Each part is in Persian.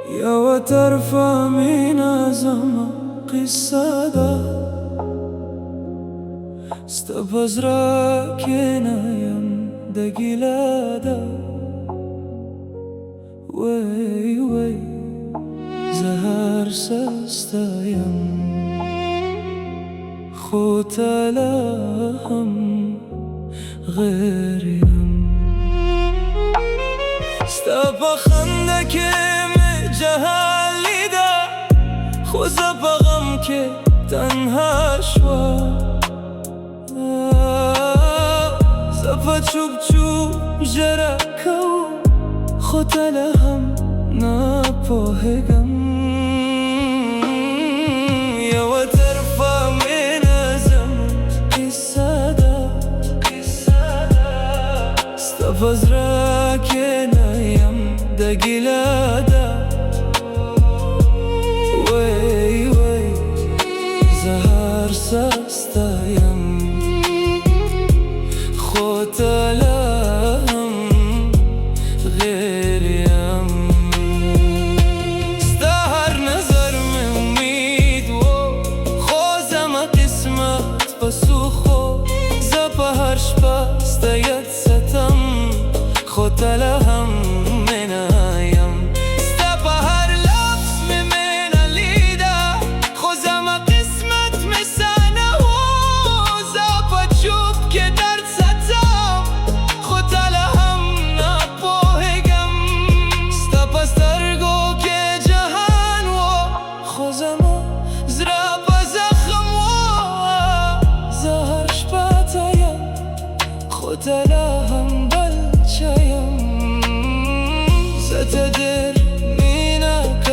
يا وترفع من زمان قصة دا استبزراكينا يم دقيلادا وي وي زهر سستايم خوتا لهم غيريم استبخندك جهالی دا خوزا بغم که تنها شوا زفا چوب چوب جرکو خوتا لهم نپاهگم یا و طرفا من زمان قصه دا استفاز را که نیم دگیلادا سستایم خوتا لهم غيريم استهر نظر من امید و خوزم قسمت بسوخو زبا هر شپا استید ستم خوتا لهم منایم استبا هر لفظ من لیده خوزم قسمت مسانه و زبا چوب که در ستم خوتا لهم نپاهگم استبا سترگو که جهان و خوزم زرابا زخم و زهر شپاتایم خوتا لهم ستدر منك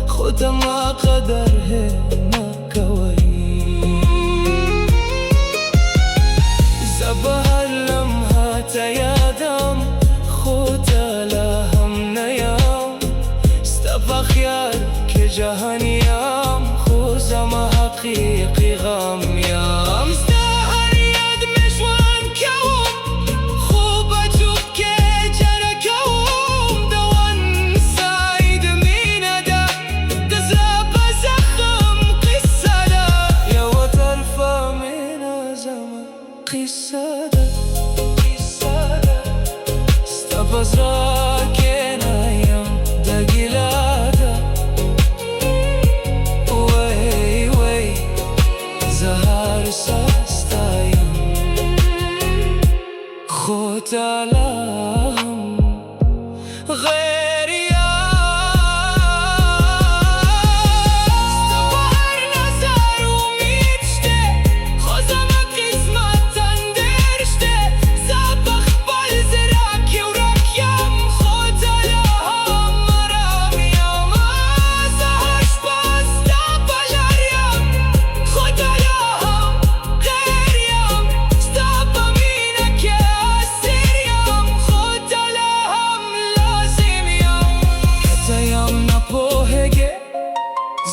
خد ما قدره ما كوي زبها لمها تيادم خد لهم نيام استبا خيار كجهنيام خوزم حقيقي غام يام قصة دا استفاز راكينا يم دقيلادا وي وي زهر سستايم خوتا لهم غيري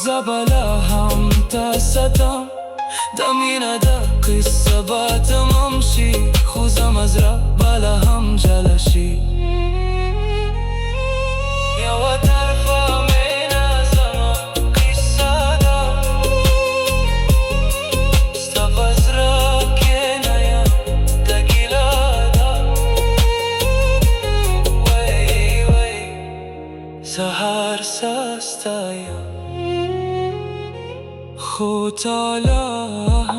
زبلا هم تستم دمينا دا قصة باتم امشي خوزم ازرا بلا هم جلشي يا وترفع من زمان قصة دا استفاز راكينا يا دقيلادا وي وي سهر سستايم خوتا لهم